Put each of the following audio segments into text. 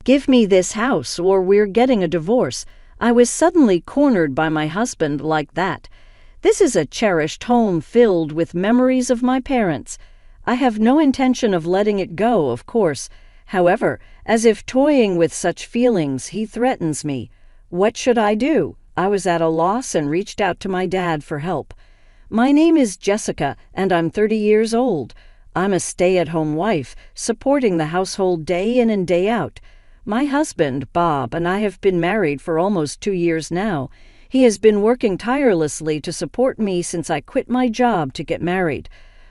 "Give me this house or we're getting a divorce." I was suddenly cornered by my husband like that. This is a cherished home filled with memories of my parents. I have no intention of letting it go, of course. However, as if toying with such feelings, he threatens me. What should I do? I was at a loss and reached out to my dad for help. "My name is Jessica, and I'm 30 years old. I'm a stay-at-home wife, supporting the household day in and day out. My husband, Bob, and I have been married for almost 2 years now. He has been working tirelessly to support me since I quit my job to get married.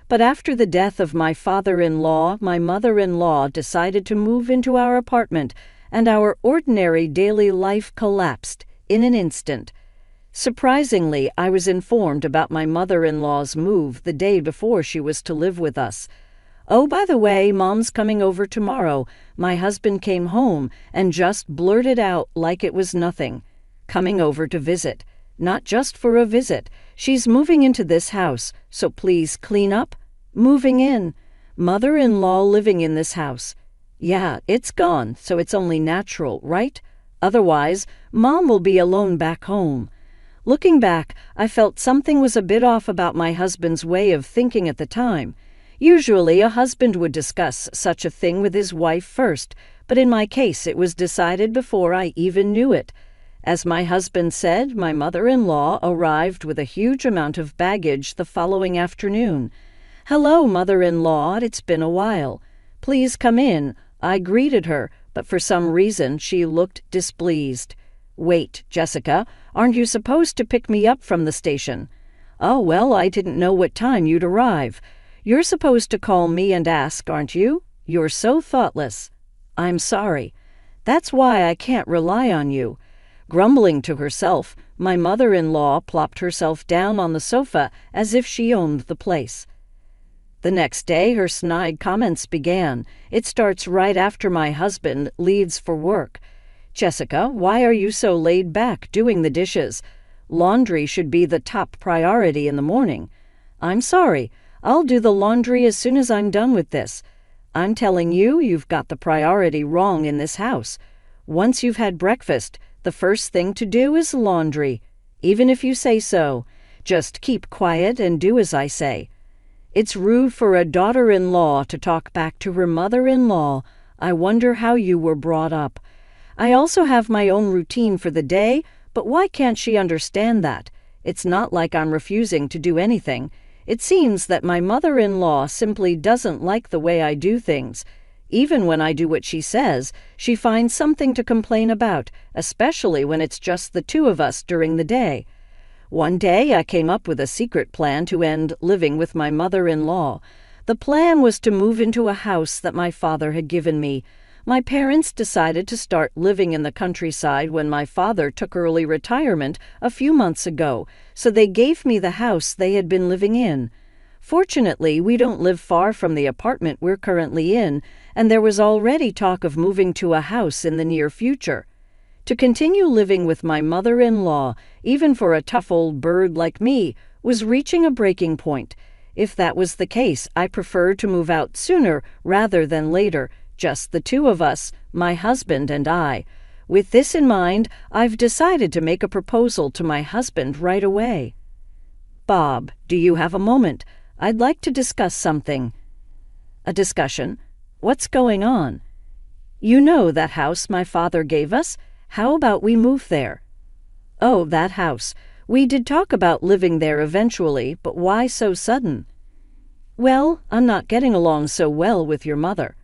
But after the death of my father-in-law, my mother-in-law decided to move into our apartment, and our ordinary daily life collapsed in an instant. Surprisingly, I was informed about my mother-in-law's move the day before she was to live with us. "Oh, by the way, Mom's coming over tomorrow." My husband came home and just blurted out like it was nothing. "Coming over to visit. Not just for a visit. She's moving into this house, so please clean up." Moving in. Mother-in-law living in this house. Yeah, it's gone, so it's only natural, right? Otherwise, Mom will be alone back home. Looking back, I felt something was a bit off about my husband's way of thinking at the time. Usually, a husband would discuss such a thing with his wife first, but in my case it was decided before I even knew it. As my husband said, my mother-in-law arrived with a huge amount of baggage the following afternoon. "Hello, mother-in-law, it's been a while. Please come in." I greeted her, but for some reason she looked displeased. "Wait, Jessica, aren't you supposed to pick me up from the station?" "Oh, well, I didn't know what time you'd arrive." "You're supposed to call me and ask, aren't you? You're so thoughtless." "I'm sorry. That's why I can't rely on you." Grumbling to herself, my mother-in-law plopped herself down on the sofa as if she owned the place. The next day, her snide comments began. It starts right after my husband leaves for work. "Jessica, why are you so laid back doing the dishes? Laundry should be the top priority in the morning." "I'm sorry. I'll do the laundry as soon as I'm done with this." "I'm telling you, you've got the priority wrong in this house. Once you've had breakfast, the first thing to do is laundry. Even if you say so, just keep quiet and do as I say." It's rude for a daughter-in-law to talk back to her mother-in-law. I wonder how you were brought up. I also have my own routine for the day, but why can't she understand that? It's not like I'm refusing to do anything. It seems that my mother-in-law simply doesn't like the way I do things. Even when I do what she says, she finds something to complain about, especially when it's just the two of us during the day. One day I came up with a secret plan to end living with my mother-in-law. The plan was to move into a house that my father had given me. My parents decided to start living in the countryside when my father took early retirement a few months ago, so they gave me the house they had been living in. Fortunately, we don't live far from the apartment we're currently in, and there was already talk of moving to a house in the near future. To continue living with my mother-in-law, even for a tough old bird like me, was reaching a breaking point. If that was the case, I preferred to move out sooner rather than later, just the two of us, my husband and I. With this in mind, I've decided to make a proposal to my husband right away. "Bob, do you have a moment? I'd like to discuss something." "A discussion? What's going on?" "You know that house my father gave us? How about we move there?" "Oh, that house. We did talk about living there eventually, but why so sudden?" "Well, I'm not getting along so well with your mother."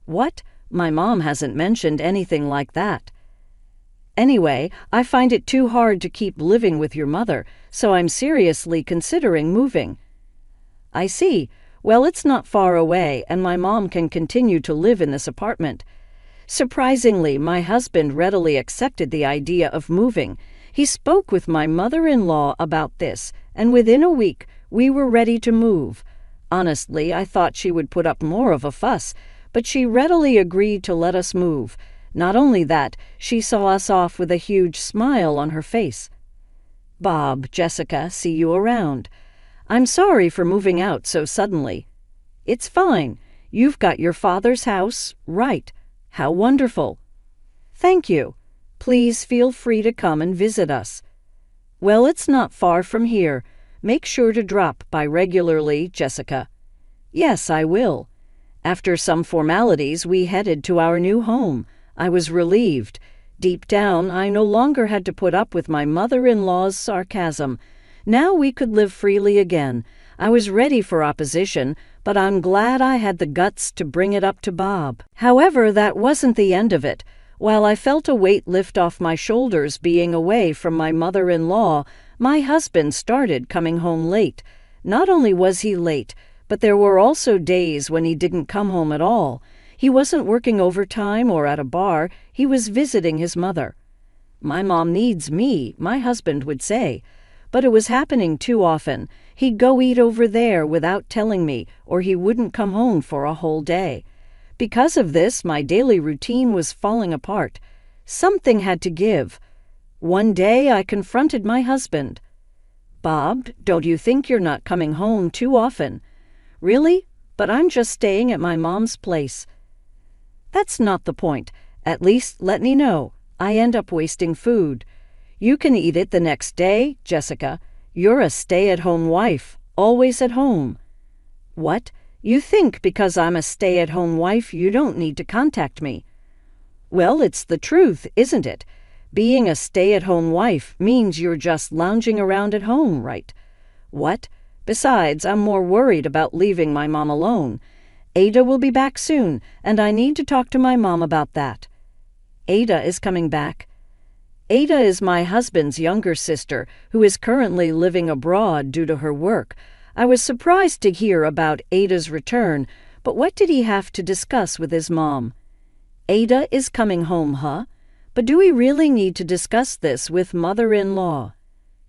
"What? My mom hasn't mentioned anything like that." "Anyway, I find it too hard to keep living with your mother, so I'm seriously considering moving." "I see. Well, it's not far away, and my mom can continue to live in this apartment." Surprisingly, my husband readily accepted the idea of moving. He spoke with my mother-in-law about this, and within a week, we were ready to move. Honestly, I thought she would put up more of a fuss, but she readily agreed to let us move. Not only that, she saw us off with a huge smile on her face. "Bob, Jessica, see you around. I'm sorry for moving out so suddenly." "It's fine. You've got your father's house, right. How wonderful." Thank you. Please feel free to come and visit us. Well, it's not far from here. Make sure to drop by regularly, Jessica. Yes, I will. After some formalities, we headed to our new home. I was relieved. Deep down, I no longer had to put up with my mother-in-law's sarcasm. Now we could live freely again. I was ready for opposition, but I'm glad I had the guts to bring it up to Bob. However, that wasn't the end of it. While I felt a weight lift off my shoulders being away from my mother-in-law, my husband started coming home late. Not only was he late, but there were also days when he didn't come home at all. He wasn't working overtime or at a bar, he was visiting his mother. My mom needs me, my husband would say. But it was happening too often. He'd go eat over there without telling me, or he wouldn't come home for a whole day. Because of this, my daily routine was falling apart. Something had to give. One day I confronted my husband. Bob, don't you think you're not coming home too often? Really? But I'm just staying at my mom's place. That's not the point. At least let me know. I end up wasting food. You can eat it the next day, Jessica. You're a stay-at-home wife, always at home. What? You think because I'm a stay-at-home wife you don't need to contact me? Well, it's the truth, isn't it? Being a stay-at-home wife means you're just lounging around at home, right? What? Besides, I'm more worried about leaving my mom alone. Ada will be back soon, and I need to talk to my mom about that. Ada is coming back. Ada is my husband's younger sister, who is currently living abroad due to her work. I was surprised to hear about Ada's return, but what did he have to discuss with his mom? Ada is coming home, huh? But do we really need to discuss this with mother-in-law?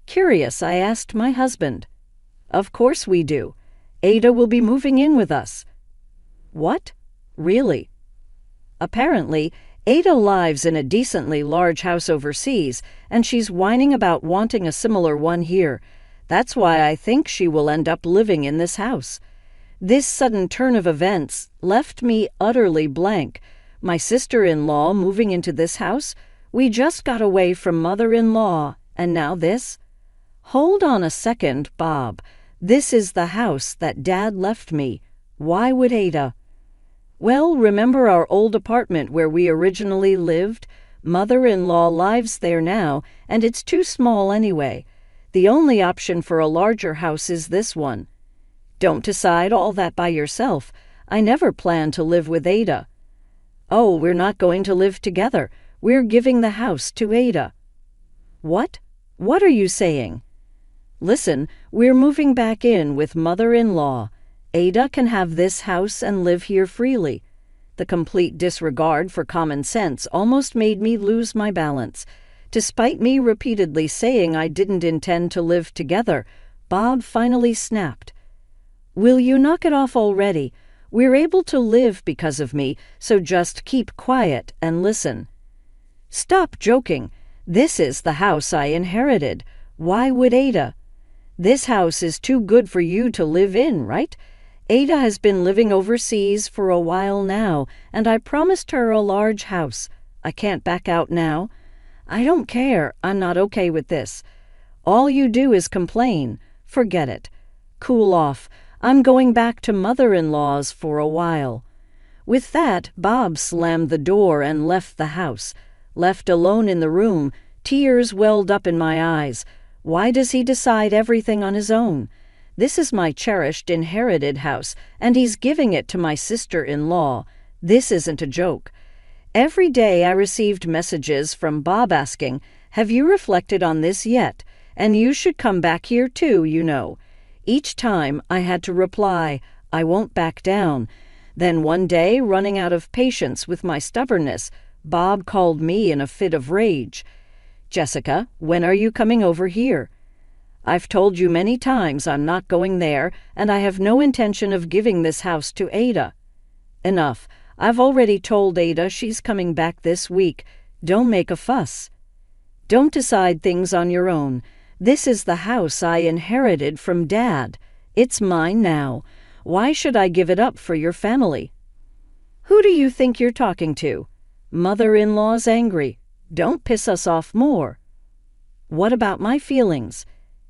Curious, I asked my husband. Of course we do. Ada will be moving in with us. What? Really? Apparently, Ada lives in a decently large house overseas, and she's whining about wanting a similar one here. That's why I think she will end up living in this house. This sudden turn of events left me utterly blank. My sister-in-law moving into this house? We just got away from mother-in-law, and now this? Hold on a second, Bob. This is the house that Dad left me. Why would Ada? Well, remember our old apartment where we originally lived? Mother-in-law lives there now, and it's too small anyway. The only option for a larger house is this one. Don't decide all that by yourself. I never planned to live with Ada. Oh, we're not going to live together. We're giving the house to Ada. What? What are you saying? Listen, we're moving back in with mother-in-law. Ada can have this house and live here freely. The complete disregard for common sense almost made me lose my balance. Despite me repeatedly saying I didn't intend to live together, Bob finally snapped. Will you knock it off already? We're able to live because of me, so just keep quiet and listen. Stop joking. This is the house I inherited. Why would Ada? This house is too good for you to live in, right? Ada has been living overseas for a while now, and I promised her a large house. I can't back out now. I don't care. I'm not okay with this. All you do is complain. Forget it. Cool off. I'm going back to mother-in-law's for a while. With that, Bob slammed the door and left the house. Left alone in the room, tears welled up in my eyes. Why does he decide everything on his own? This is my cherished inherited house, and he's giving it to my sister-in-law. This isn't a joke. Every day I received messages from Bob asking, "Have you reflected on this yet? And you should come back here too, you know." Each time I had to reply, "I won't back down." Then one day, running out of patience with my stubbornness, Bob called me in a fit of rage. "Jessica, when are you coming over here?" "I've told you many times I'm not going there, and I have no intention of giving this house to Ada." "Enough. I've already told Ada she's coming back this week. Don't make a fuss." "Don't decide things on your own. This is the house I inherited from Dad. It's mine now. Why should I give it up for your family?" "Who do you think you're talking to?" Mother-in-law's angry. Don't piss us off more. What about my feelings?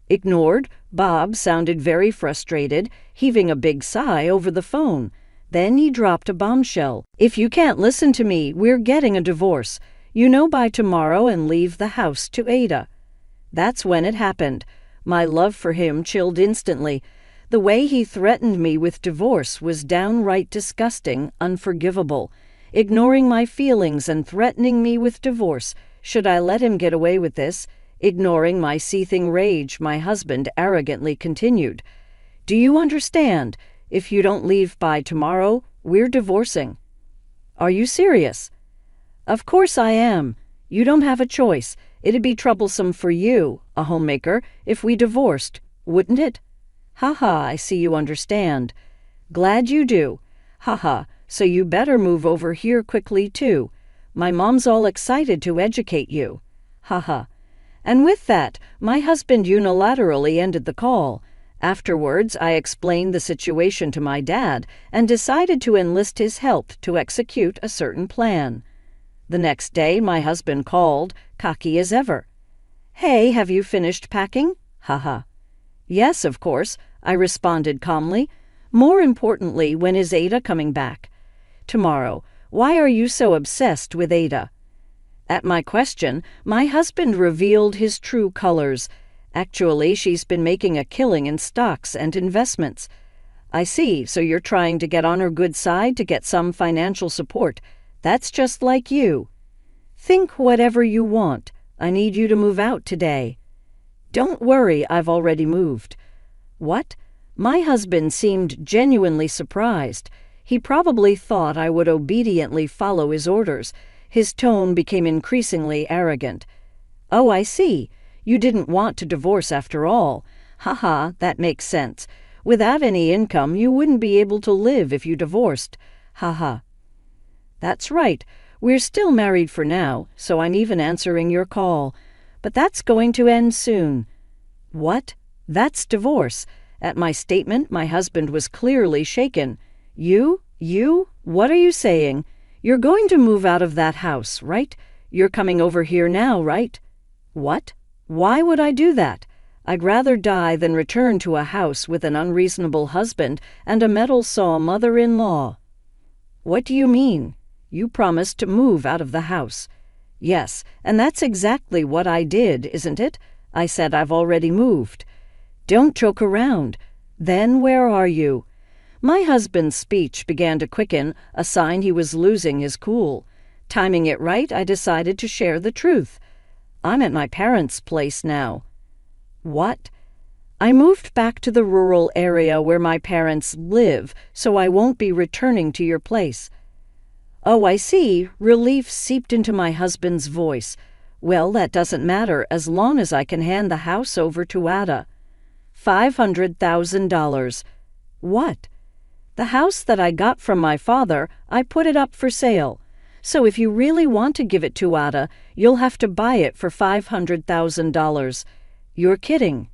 Ignored, Bob sounded very frustrated, heaving a big sigh over the phone. Then he dropped a bombshell. If you can't listen to me, we're getting a divorce. You know by tomorrow and leave the house to Aita. That's when it happened. My love for him chilled instantly. The way he threatened me with divorce was downright disgusting, unforgivable. Ignoring my feelings and threatening me with divorce. Should I let him get away with this? Ignoring my seething rage, my husband arrogantly continued. Do you understand? If you don't leave by tomorrow, we're divorcing. Are you serious? Of course I am. You don't have a choice. It'd be troublesome for you, a homemaker, if we divorced, wouldn't it? Ha, I see you understand. Glad you do. Ha, so you better move over here quickly too. My mom's all excited to educate you. Ha. And with that, my husband unilaterally ended the call. Afterwards, I explained the situation to my dad and decided to enlist his help to execute a certain plan. The next day, my husband called, cocky as ever. Hey, have you finished packing? Ha. Yes, of course, I responded calmly. More importantly, when is Aita coming back? Tomorrow. Why are you so obsessed with Aita? At my question, my husband revealed his true colors. Actually, she's been making a killing in stocks and investments. I see, so you're trying to get on her good side to get some financial support. That's just like you. Think whatever you want. I need you to move out today. Don't worry, I've already moved. What? My husband seemed genuinely surprised. He probably thought I would obediently follow his orders. His tone became increasingly arrogant. Oh, I see. You didn't want to divorce after all. Ha, that makes sense. Without any income, you wouldn't be able to live if you divorced. Ha. That's right. We're still married for now, so I'm even answering your call. But that's going to end soon. What? That's divorce. At my statement, my husband was clearly shaken. You? What are you saying? You're going to move out of that house, right? You're coming over here now, right? What? Why would I do that? I'd rather die than return to a house with an unreasonable husband and a metal-saw mother-in-law. What do you mean? You promised to move out of the house. Yes, and that's exactly what I did, isn't it? I said I've already moved. Don't joke around. Then where are you? My husband's speech began to quicken, a sign he was losing his cool. Timing it right, I decided to share the truth. I'm at my parents' place now. What? I moved back to the rural area where my parents live, so I won't be returning to your place. Oh, I see. Relief seeped into my husband's voice. Well, that doesn't matter as long as I can hand the house over to Aita. $500,000. What? The house that I got from my father, I put it up for sale. So if you really want to give it to Aita, you'll have to buy it for $500,000. You're kidding.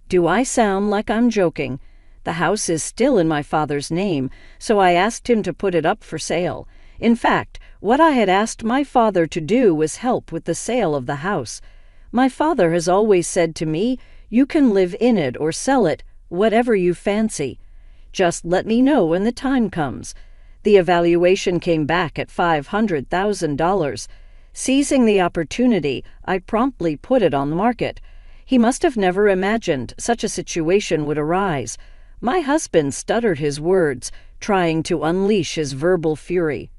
Do I sound like I'm joking? The house is still in my father's name, so I asked him to put it up for sale. In fact, what I had asked my father to do was help with the sale of the house. My father has always said to me, you can live in it or sell it, whatever you fancy. Just let me know when the time comes. The evaluation came back at $500,000. Seizing the opportunity, I promptly put it on the market. He must have never imagined such a situation would arise. My husband stuttered his words, trying to unleash his verbal fury.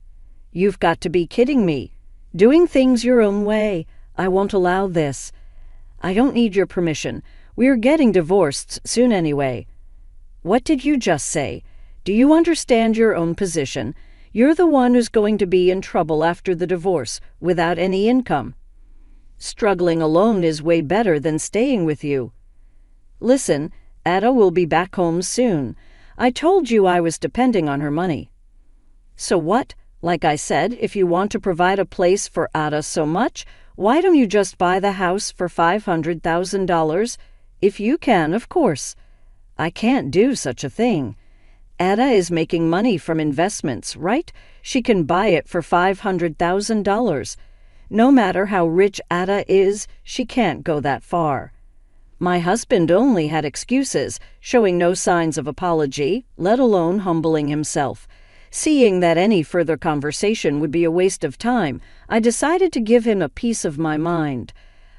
You've got to be kidding me. Doing things your own way. I won't allow this. I don't need your permission. We're getting divorced soon anyway. What did you just say? Do you understand your own position? You're the one who's going to be in trouble after the divorce, without any income. Struggling alone is way better than staying with you. Listen, Aita will be back home soon. I told you I was depending on her money. So what? Like I said, if you want to provide a place for Aita so much, why don't you just buy the house for $500,000? If you can, of course. I can't do such a thing. Aita is making money from investments, right? She can buy it for $500,000. No matter how rich Aita is, she can't go that far. My husband only had excuses, showing no signs of apology, let alone humbling himself. Seeing that any further conversation would be a waste of time, I decided to give him a piece of my mind.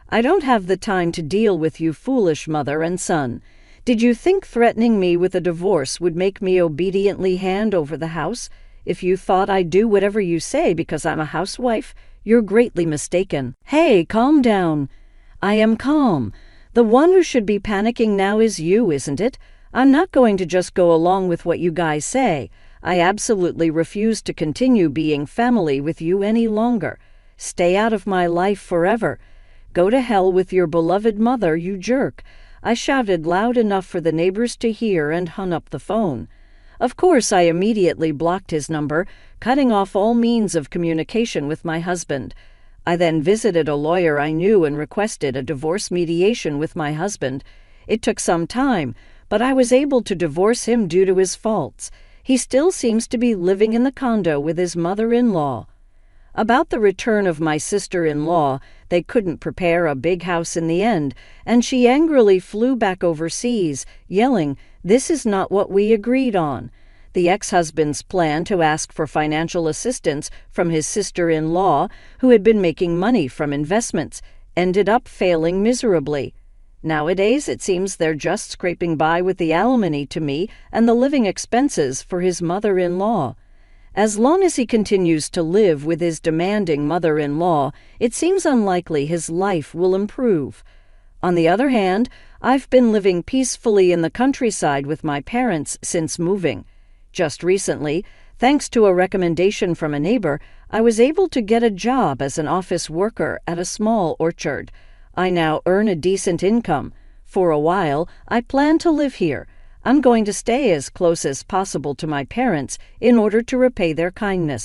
I don't have the time to deal with you foolish mother and son. Did you think threatening me with a divorce would make me obediently hand over the house? If you thought I'd do whatever you say because I'm a housewife, you're greatly mistaken. Hey, calm down. I am calm. The one who should be panicking now is you, isn't it? I'm not going to just go along with what you guys say. I absolutely refuse to continue being family with you any longer. Stay out of my life forever. Go to hell with your beloved mother, you jerk. I shouted loud enough for the neighbors to hear and hung up the phone. Of course, I immediately blocked his number, cutting off all means of communication with my husband. I then visited a lawyer I knew and requested a divorce mediation with my husband. It took some time, but I was able to divorce him due to his faults. He still seems to be living in the condo with his mother-in-law. About the return of my sister-in-law, they couldn't prepare a big house in the end, and she angrily flew back overseas, yelling, "This is not what we agreed on." The ex-husband's plan to ask for financial assistance from his sister-in-law, who had been making money from investments, ended up failing miserably. Nowadays, it seems they're just scraping by with the alimony to me and the living expenses for his mother-in-law. As long as he continues to live with his demanding mother-in-law, it seems unlikely his life will improve. On the other hand, I've been living peacefully in the countryside with my parents since moving. Just recently, thanks to a recommendation from a neighbor, I was able to get a job as an office worker at a small orchard. I now earn a decent income. For a while, I plan to live here. I'm going to stay as close as possible to my parents in order to repay their kindness.